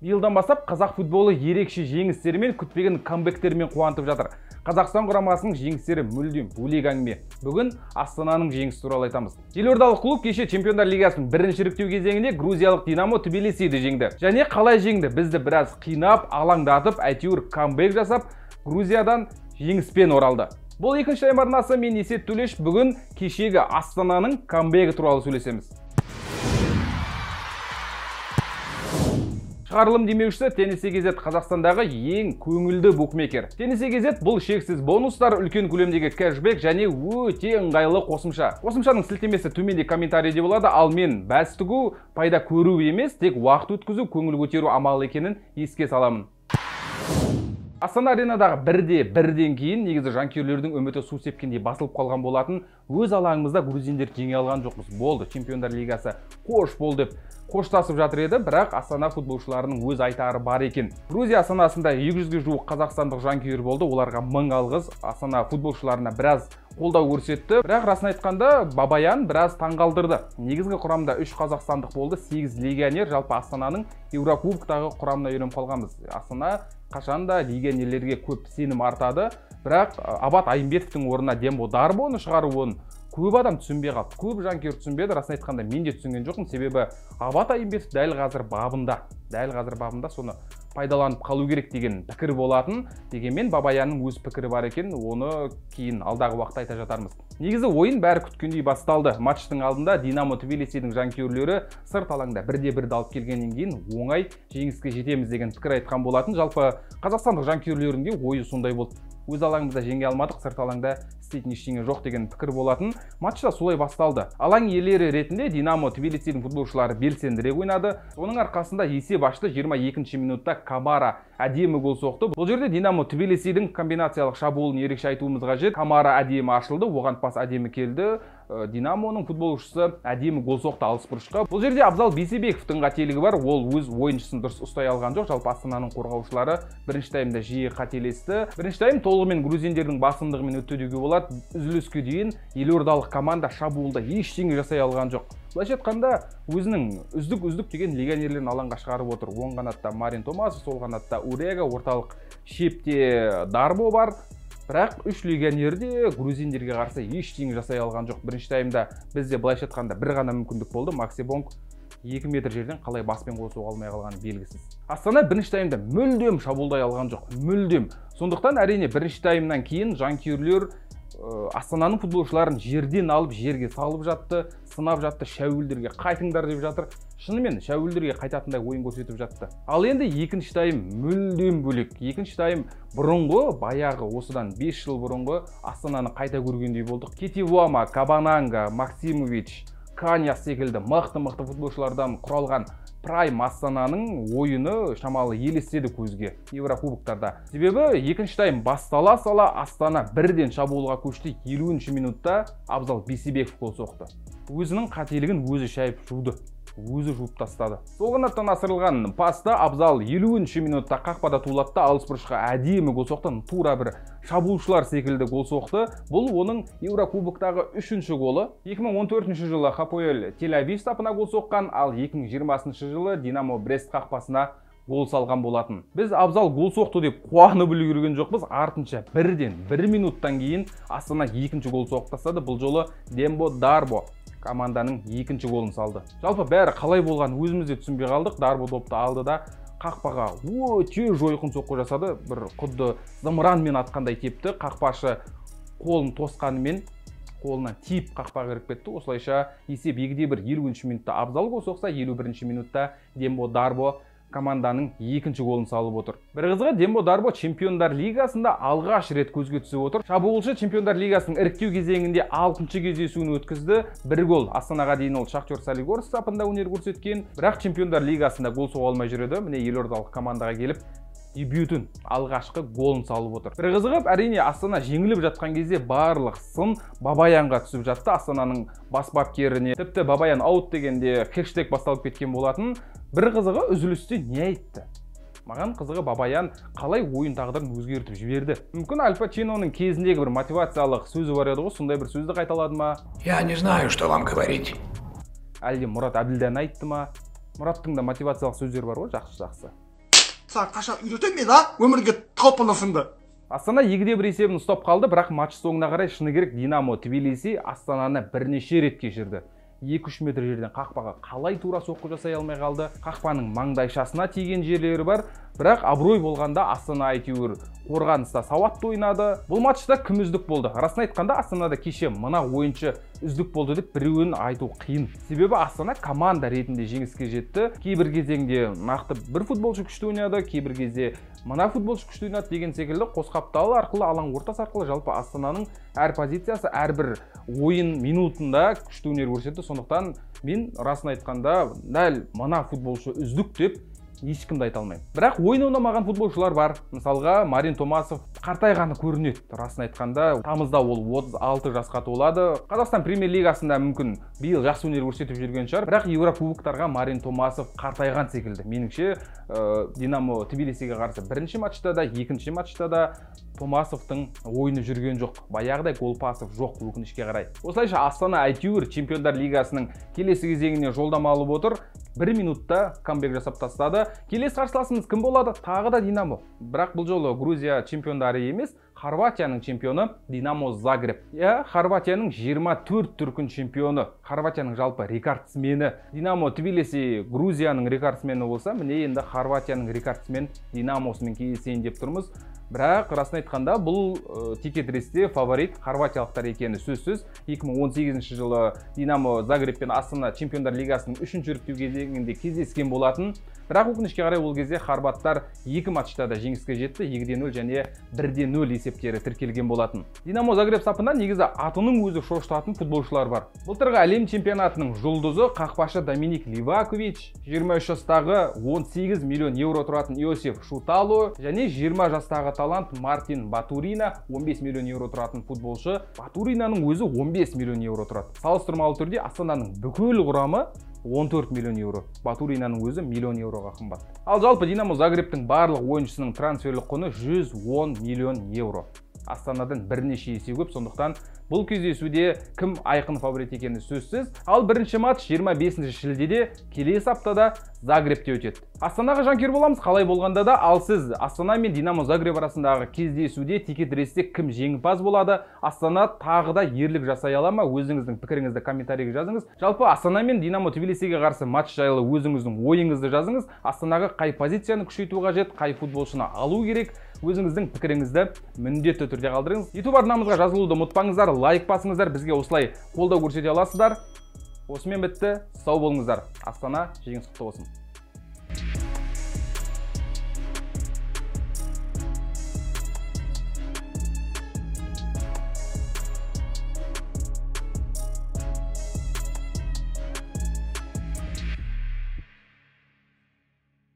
Биылдан бастап қазақ футболы ерекше жеңістерімен, күтпеген камбектерімен қуантып жатыр. Қазақстан құрамасының жеңістері мүлдем бөлек әңгіме. Бүгін Астананың жеңісі туралы айтамыз. Елордалық клуб кеше Чемпиондар Лигасының бірінші іріктеу кезеңінде грузиялық Динамо Тбилисиді жеңді. Және қалай жеңді? Бізді біраз қинап, алаңдатып, әйтеуір камбек жасап, Грузиядан жеңіспен оралды. Бұл екінші тайм арнасы, мен Есет Төлеш. Бүгін кешегі Астананың камбегі туралы сөйлесеміз. Шығарылым демеушісі Tennis.kz Қазақстандағы ең көңілді букмекер. Tennis.kz бұл шексіз бонустар, үлкен көлемдегі кэшбэк және өте ыңғайлы қосымша. Қосымшаның сілтемесі төменде комментарийде болады, ал мен бәс тігу, пайда көру емес, тек уақыт өткізу, көңіл көтеру амалы екенін еске саламын. Астана аренадағы бірден кейін негізі жанкүйерлердің үміті су сепкендей басылып қалған болатын. Өз алаңымызда грузиндер жеңе алған жоқпыз. Болды, Чемпиондар Лигасы қош бол деп қоштасып жатыр еді, бірақ Астана футболшыларының өз айтары бар екен. Грузия астанасында 200-ге жуық қазақстандық жанкүйер болды. Оларға мың алғыс. Астана футболшыларына біраз қолдау көрсетті. Бірақ расын айтқанда Бабаян біраз таңғалдырды. Негізгі құрамда 3 қазақстандық болды, 8 легионер. Жалпы Астананың Еурокубоктағы құрамына үйреніп қалғанбыз. Астана қашанда легионерлерге көп сенім артады. Бірақ Абат Айымбетовтің орнына Дембо Дарбоны шығаруын көп адам түсінбей қалды. Көп жанкүйер түсінбеді. Расын айтқанда мен де түсінген жоқпын. Себебі Абат Айымбетов дәл қазір бабында соны пайдаланып қалу керек деген пікір болатын. Дегенмен Бабаянның өз пікірі бар екен, оны кейін алдағы уақытта айта жатармыз. Негізі ойын бәрі күткендей басталды. Матчтың алдында Динамо Тбилисидің жанкүйерлері сырт алаңда 1-1 алып келгеннен кейін оңай жеңіске жетеміз деген пікір айтқан болатын. Жалпы қазақстандық жанкүйерлердің де ойы сондай болды. Өз алаңымызда жеңе алмадық, сырт алаңда істейтін ештеңе жоқ деген пікір болатын. Матчта солай басталды. Алаң иелері ретінде Динамо Тбилисидің футболшылары белсендірек ойнады. Оның арқасында есеп ашты. 22-ші минутта Камара әдемі гол соқты. Бұл жерде Динамо Тбилисидің комбинациялық шабуылын ерекше айтуымыз қажет. Камара әдемі ашылды, оған пас әдемі келді. Динамоның футболшысы әдемі гол соқты алыс бұрышқа. Бұл жерде Абзал Бейсебековтың қателігі бар. Ол өз ойыншысын дұрыс ұстай алған жоқ. Жалпы Астананың қорғаушылары бірінші таймда жиі қателесті. Бірінші тайм толығымен грузиндердің басымдығымен өтті деуге болады. Үзіліске дейін елордалық команда шабуылда ештеңе жасай алған жоқ. Былайша айтқанда өзінің үздік деген легионерлерін алаңға шығарып отыр. Оң қанатта Марин Томасов, сол қанатта Урега, орталық шепте Дарбо бар. Бірақ 3 легионер де грузиндерге қарсы ештеңе жасай алған жоқ. Бірінші таймда бізде былайша айтқанда бір ғана мүмкіндік болды. Макси Бонг 2 метр жерден қалай баспен қосуға алмай қалғаны белгісіз. Астана бірінші таймда мүлдем шабуылдай алған жоқ. Мүлдем. Сондықтан әрине бірінші таймнан кейін жанкүйерлер Астананың футболшыларын жерден алып жерге салып жатты, сынап жатты, шәуілдерге қайтыңдар деп жатыр. Шынымен шәуілдерге қайтатындай ойын көрсетіп жатты. Ал енді екінші тайм мүлдем бөлек. Екінші тайм бұрынғы, баяғы осыдан 5 жыл бұрынғы Астананы қайта көргендей болдық. Кетивуама, Кабананга, Максимович, Каньяс секілді мықты футболшылардан құралған Прайм Астананың ойыны шамалы елестеді көзге Еурокубоктарда. Себебі екінші тайм бастала сала Астана бірден шабуылға көшті. 50-ші минутта Абзал Бейсебеков гол соқты. Өзінің қателігін өзі шайып жуды. Өзі жуып тастады. Сол қанаттан асырылған паста Абзал 50-ші минутта қақпада тулатты, алыс бұрышқа әдемі гол соқты. Тура бір шабуылшылар секілді гол соқты. Бұл оның Еурокубоктағы 3-ші голы. 2014 жылы Хапоэль Тель-Авив сапына гол соққан, ал 2020 жылы Динамо Брест қақпасына гол салған болатын. Біз Абзал гол соқты деп қуанып үлгерген жоқпыз. Артынша 1 минуттан кейін Астана 2-ші гол соғып тастады. Бұл жолы Дембо Дарбо команданың 2-ші голын салды. Жалпы бәрі қалай болған өзімізде түсінбей қалдық. Дарбо допты алды да қақпаға өте жойқын соққы жасады. Бір құдды зымыранмен атқандай тепті. Қақпашы қолын тосқанымен қолынан тиіп қақпаға кіріп кетті. Осылайша есеп 2-1. 50-ші минутта Абзал гол соқса, 51-ші минутта Дембо Дарбо команданың 2-ші голын салып отыр. Бір қызығы, Дембо Дарбо Чемпиондар Лигасында алғаш рет көзге түсіп отыр. Шабуылшы Чемпиондар Лигасының іріктеу кезеңінде 6-ші кездесуін өткізді. 1 гол. Астанаға дейін ол Шахтер Солигорск сапында өнер көрсеткен. Бірақ Чемпиондар Лигасында гол соға алмай жүреді. Міне елордалық командаға келіп дебютін, алғашқы голын салып отыр. Бір қызығы, әрине Астана жеңіліп жатқан кезде барлық сын Бабаянға түсіп жатты. Астананың бас бапкеріне тіпті Бабаян аут дегенде хэштег басталып кеткен болатын. Бір қызығы, үзілісте не айтты? Маған қызығы Бабаян қалай ойын тағдырын өзгертіп жіберді. Мүмкін Аль Пачиноның кезіндегі бір мотивациялық сөзі бар еді ғой, сондай бір сөзді қайталады ма? Я не знаю, что вам говорить. Әлде Мұрат Әбділдән айтты ма? Мұраттың да мотивациялық сөздері бар ғой, жақсы. саған қаша үйретемін мен, өмірге талпынысыңды. Астана 2-1 есебін ұстап қалды, бірақ матч соңына қарай шыны керек Динамо Тбилиси Астананы бірнеше рет кешірді. 2-3 метр жерден қақпаға қалай тура соққы жасай алмай қалды. Қақпаның маңдайшасына тиген жерлері бар, бірақ абырой болғанда Астана әйтеуір қорғаныста сауатты ойнады. Бұл матчта кім үздік болды? Расын айтқанда Астанада кеше мына ойыншы үздік болды деп біреуін айту қиын. Себебі Астана команда ретінде жеңіске жетті. Кейбір кезеңде нақты бір футболшы күшті ойнады, кейбір кезде мына футболшы күшті ойнады деген секілді қосқапталы арқылы, алаң ортасы арқылы жалпы Астананың әр позициясы, әрбір ойын минутында күшті өнер көрсетті. Сондықтан мен расын айтқанда дәл мына футболшы үздік деп ешкімді айта алмаймын. Бірақ ойын ойнамаған футболшылар бар. Мысалға Марин Томасов қартайғаны көрінеді. Расын айтқанда тамызда ол 36 жасқа толады. Қазақстан премьер-лигасында мүмкін биыл жақсы өнер көрсетіп жүрген шығар, бірақ Еурокубоктарға Марин Томасов қартайған секілді. Меніңше Динамо Тбилисиге қарсы бірінші матчта да, екінші матчта да Томасовтың ойыны жүрген жоқ. Баяғыдай гол пасов жоқ, өкінішке қарай. Осылайша Астана әйтеуір Чемпиондар лигасының келесі кезеңіне жолдама алып отыр. 1 минутта камбэк жасап тастады. Келесі қарсыласымыз кім болады? Тағы да Динамо. Бірақ бұл жолы Грузия чемпиондары емес, Хорватияның чемпионы Динамо Загреб. Хорватияның 24 дүркін чемпионы. Хорватияның жалпы рекордсмені. Динамо Тбилиси Грузияның рекордсмені болса, міне енді Хорватияның рекордсмен Динамосымен кездесейін деп тұрмыз. Бірақ расын айтқанда бұл тикет-ресте фаворит хорватиялықтар екені сөзсіз. 2018 жылы Динамо Загреб пен Астана Чемпиондар лигасының 3-ші іріктеу кезеңінде кездескен болатын. Бірақ өкінішке қарай ол кезде хорваттар 2 матчта да жеңіске жетті, 2-0 және 1-0 есептері тіркелген болатын. Динамо Загреб сапында негізі атының өзі шошытатын футболшылар бар. Былтырғы әлем чемпионатының жұлдызы қақпашы Доминик Ливакович, 23 жастағы 18 миллион евро тұратын Иосиф Шутало және 20 жастағы талант Мартин Батурина, 15 миллион евро тұратын футболшы. Батуринаның өзі 15 миллион евро тұрады. Салыстырмалы түрде Астананың бүкіл құрамы 14 миллион евро. Батуринаның өзі миллион евроға қымбат. Ал жалпы Динамо Загребтің барлық ойыншысының трансферлік құны 110 миллион евро. Астанадан бірнеше есе көп, сондықтан бұл кездесуде кім айқын фаворит екені сөзсіз. Ал бірінші матч 25 шілдеде келесі аптада Загребте өтеді. Астанаға жанкүйер боламыз, қалай болғанда да. Ал сіз Астана мен Динамо Загреб арасындағы кездесуде тикет-ресте кім жеңімпаз болады? Астана тағы да ерлік жасай ала ма? Өзіңіздің пікіріңізді комментарийге жазыңыз. Жалпы Астана мен Динамо Тбилисиге қарсы матч жайлы өзіңіздің ойыңызды жазыңыз. Астанаға қай позицияны күшейту қажет, қай футболшыны алу керек? Өзіңіздің пікіріңізді міндетті түрде қалдырыңыз. YouTube арнамызға жазылуды ұмытпаңыздар, лайк басыңыздар, бізге осылай қолдау көрсете аласыздар. Осымен бітті, сау болыңыздар. Астана жеңіс құтты болсын.